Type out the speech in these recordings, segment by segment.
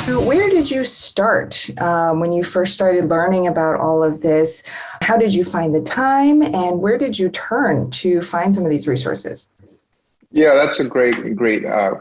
So where did you start when you first started learning about all of this? How did you find the time, and where did you turn to find some of these resources? Yeah, that's a great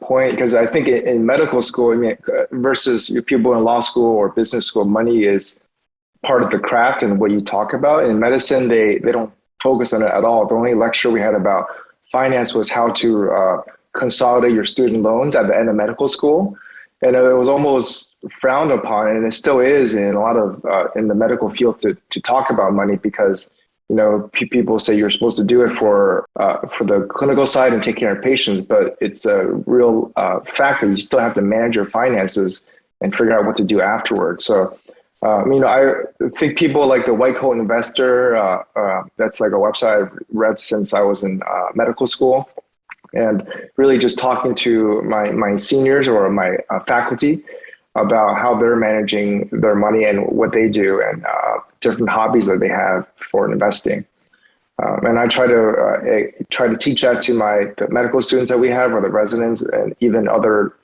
point, because I think in medical school, I mean, versus people in law school or business school, money is part of the craft and what you talk about. In medicine, they don't focus on it at all. The only lecture we had about finance was how to consolidate your student loans at the end of medical school. And it was almost frowned upon, and it still is in a lot of in the medical field to talk about money, because people say you're supposed to do it for the clinical side and take care of patients, but it's a real fact that you still have to manage your finances and figure out what to do afterwards. So, I think people like the White Coat Investor, that's like a website I've read since I was in medical school, and really just talking to my seniors or my faculty about how they're managing their money and what they do, and different hobbies that they have for investing. And I try to teach that to the medical students that we have, or the residents, and even other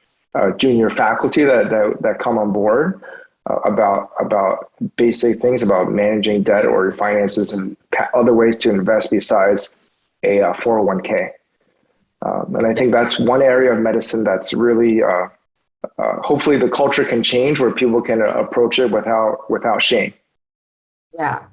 junior faculty that come on board about basic things about managing debt or your finances, and other ways to invest besides a 401k. And I think that's one area of medicine that's really hopefully the culture can change, where people can approach it without shame. Yeah.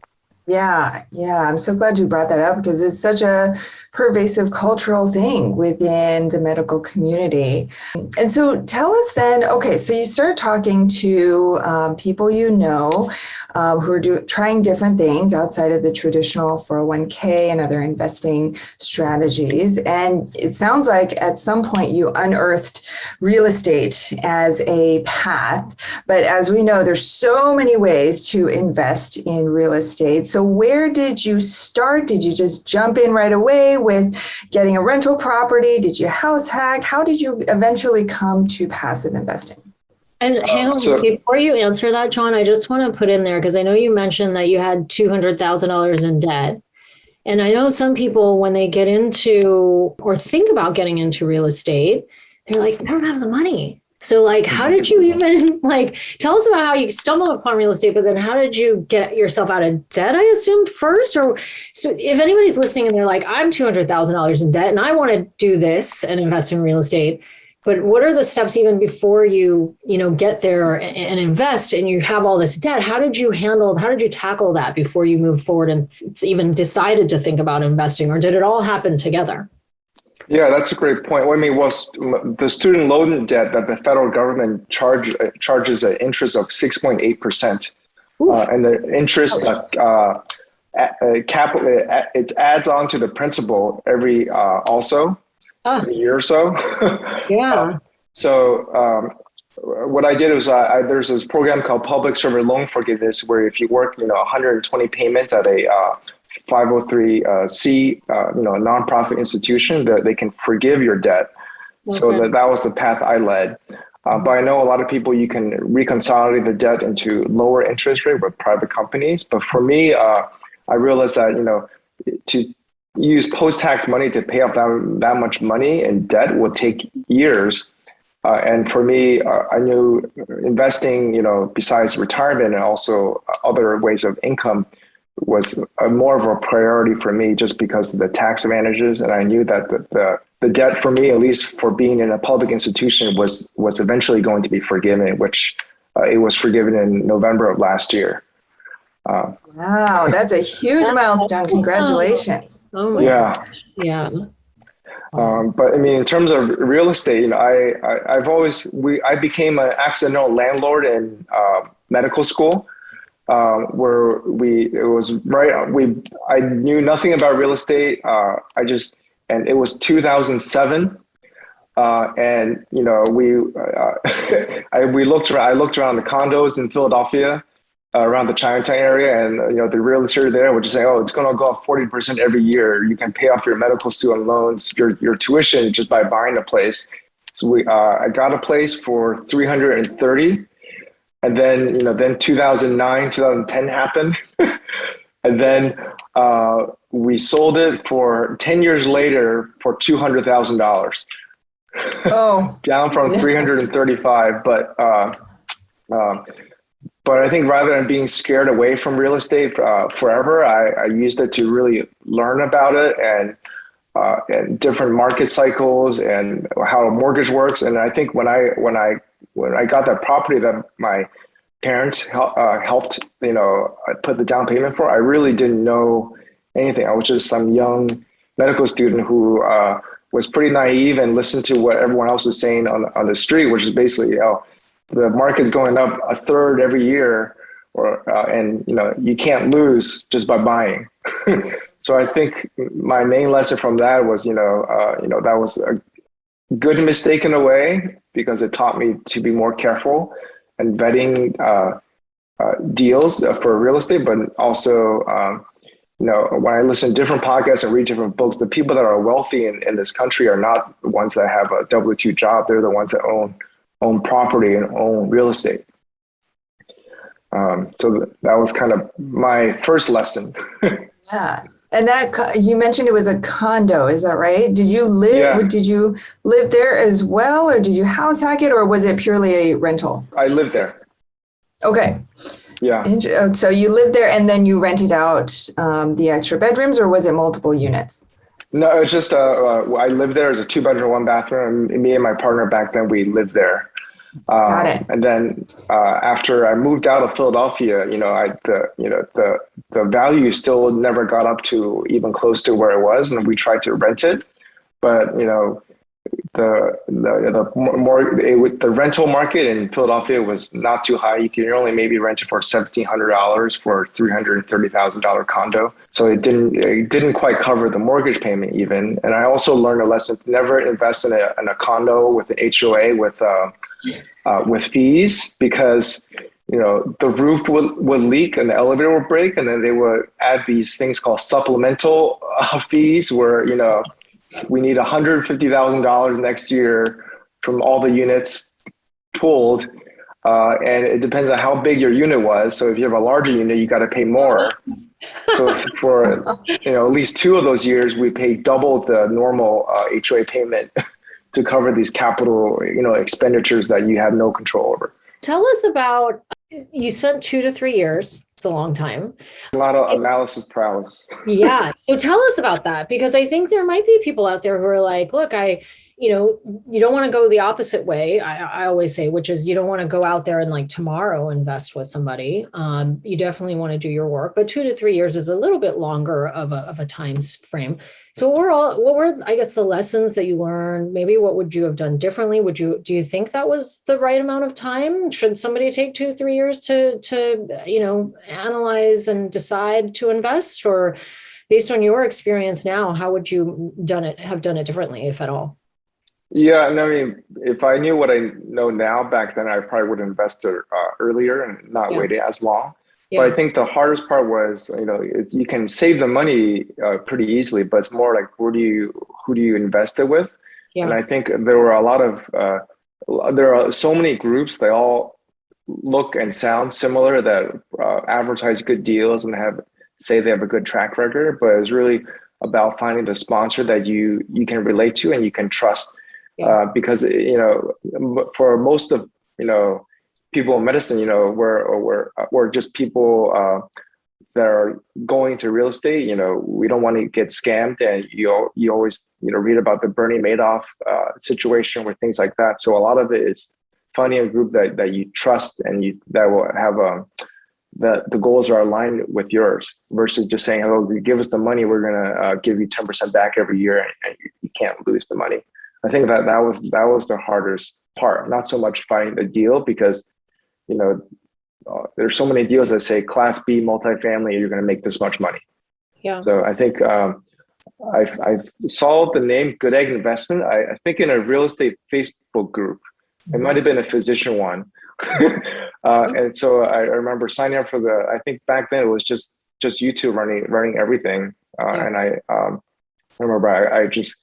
I'm so glad you brought that up, because it's such a pervasive cultural thing within the medical community. And so tell us then, okay, so you start talking to people who are trying different things outside of the traditional 401k and other investing strategies. And it sounds like at some point you unearthed real estate as a path. But as we know, there's so many ways to invest in real estate. So where did you start? Did you just jump in right away with getting a rental property? Did you house hack? How did you eventually come to passive investing? And hang on, before you answer that, John, I just want to put in there, because I know you mentioned that you had $200,000 in debt. And I know some people, when they get into or think about getting into real estate, they're like, I don't have the money. So how did you even tell us about how you stumbled upon real estate, but then how did you get yourself out of debt, I assumed first? Or so if anybody's listening and they're like, I'm $200,000 in debt and I want to do this and invest in real estate, but what are the steps even before you get there and invest and you have all this debt? How did you tackle that before you moved forward and even decided to think about investing, or did it all happen together? Yeah, that's a great point. I mean, the student loan debt that the federal government charges an interest of 6.8%, and the interest it adds on to the principal every a year or so. Yeah. So what I did was there's this program called Public Servant Loan Forgiveness, where if you work 120 payments at a 503c a nonprofit institution, that they can forgive your debt. Okay. So that was the path I led. But I know a lot of people, you can reconcile the debt into lower interest rate with private companies. But for me, I realized that to use post-tax money to pay off that much money in debt will take years. And for me, I knew investing, besides retirement and also other ways of income, was more of a priority for me, just because of the tax advantages. And I knew that the debt for me, at least for being in a public institution, was eventually going to be forgiven, which it was forgiven in November of last year. Wow, that's a huge milestone. Congratulations. Oh my gosh. Yeah. But I mean, in terms of real estate, I became an accidental landlord in medical school. Where I knew nothing about real estate. And it was 2007. And I looked around the condos in Philadelphia, around the Chinatown area, and the real estate there would just say, oh, it's going to go up 40% every year. You can pay off your medical student loans, your tuition, just by buying a place. So I got a place for $330. And then, then 2009, 2010 happened. And then we sold it for 10 years later for $200,000. Oh, down from 335. But But I think rather than being scared away from real estate forever, I used it to really learn about it and different market cycles and how a mortgage works. And I think when I got that property that my parents helped, put the down payment for, I really didn't know anything. I was just some young medical student who was pretty naive and listened to what everyone else was saying on the street, which is basically, the market's going up a third every year, and you can't lose just by buying. So I think my main lesson from that was, that was a good mistake in a way, because it taught me to be more careful and vetting deals for real estate. But also, when I listen to different podcasts and read different books, the people that are wealthy in this country are not the ones that have a W-2 job. They're the ones that own property and own real estate. So that was kind of my first lesson. Yeah. And that you mentioned it was a condo, is that right? Did you live there as well, or did you house hack it, or was it purely a rental? I lived there. Okay. Yeah. So you lived there and then you rented out the extra bedrooms, or was it multiple units? No, it's just I lived there as a 2-bedroom, 1-bathroom. And me and my partner back then, we lived there. Got it. And then after I moved out of Philadelphia, the value still never got up to even close to where it was, and we tried to rent it, but the rental market in Philadelphia was not too high. You can only maybe rent it for $1,700 for a $330,000 condo. So it didn't quite cover the mortgage payment even. And I also learned a lesson: never invest in a condo with an HOA with fees, because the roof would leak and the elevator would break, and then they would add these things called supplemental fees where we need $150,000 next year from all the units pooled, and it depends on how big your unit was. So if you have a larger unit, you got to pay more. So for at least 2 of those years, we paid double the normal HOA payment to cover these capital expenditures that you have no control over. Tell us about, you spent 2 to 3 years. It's a long time. A lot of analysis paralysis. Yeah. So tell us about that, because I think there might be people out there who are like, look, you don't want to go the opposite way. I always say, which is you don't want to go out there and like tomorrow invest with somebody. You definitely want to do your work, but 2 to 3 years is a little bit longer of a time frame. So what were, I guess, the lessons that you learned? Maybe what would you have done differently? Do you think that was the right amount of time? Should somebody take 2 to 3 years to analyze and decide to invest? Or based on your experience now, how would you have done it differently, if at all? Yeah, and I mean, if I knew what I know now back then, I probably would have invested earlier and not waited as long. Yeah. But I think the hardest part was, you can save the money pretty easily, but it's more like who do you invest it with? Yeah. And I think there were there are so many groups, they all look and sound similar, that advertise good deals and say they have a good track record, but it's really about finding the sponsor that you can relate to and you can trust. Yeah. Because for most of people in medicine, we're just people that are going to real estate. We don't want to get scammed, and you always read about the Bernie Madoff situation with things like that. So a lot of it is finding a group that you trust and that will have that the goals are aligned with yours, versus just saying, "Oh, you give us the money, we're gonna give you 10% back every year, and you can't lose the money." I think that was the hardest part. Not so much finding the deal, because there's so many deals that say Class B multifamily, you're going to make this much money. Yeah. So I think I saw the name Goodegg Investment. I think in a real estate Facebook group. It might have been a physician one. And so I remember signing up for I think back then it was just YouTube running everything. And I remember I just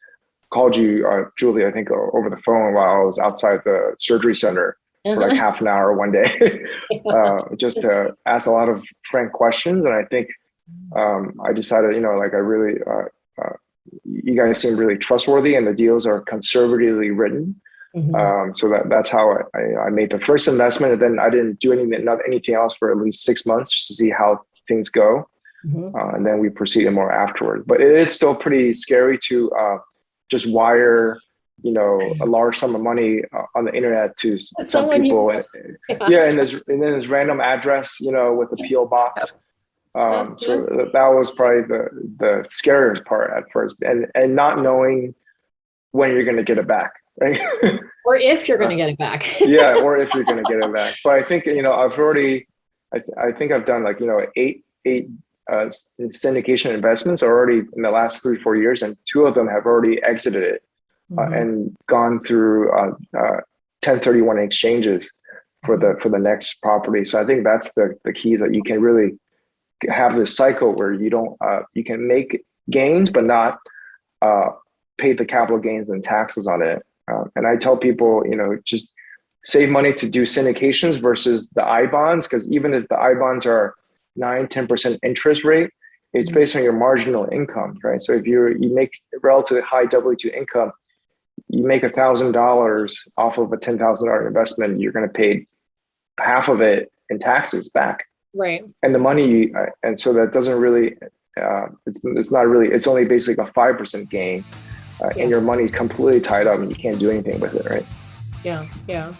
called you, Julie, I think over the phone while I was outside the surgery center for like half an hour one day, just to ask a lot of frank questions. And I think I decided, I really, you guys seem really trustworthy, and the deals are conservatively written. So that's how I made the first investment, and then I didn't do anything else for at least 6 months just to see how things go. And then we proceeded more afterward. But it's still pretty scary to just wire, a large sum of money on the internet to some people. And then this random address, with the PO box. So that was probably the scariest part at first, and not knowing when you're going to get it back, right? Or if you're going to get it back. Or if you're going to get it back. But I think, I think I've done eight syndication investments already in the last 3-4 years, and 2 of them have already exited it and gone through 1031 exchanges for the next property. So I think that's the key, is that you can really have this cycle where you don't you can make gains but not pay the capital gains and taxes on it. And I tell people, just save money to do syndications versus the I bonds, because even if the I bonds are 9-10% interest rate, it's based on your marginal income, right? So if you make relatively high W-2 income, you make $1,000 off of a $10,000 investment, you're going to pay half of it in taxes back. Right. And the money, and so that doesn't really, it's not really, it's only basically a 5% gain, and your money's completely tied up and you can't do anything with it, right? Yeah.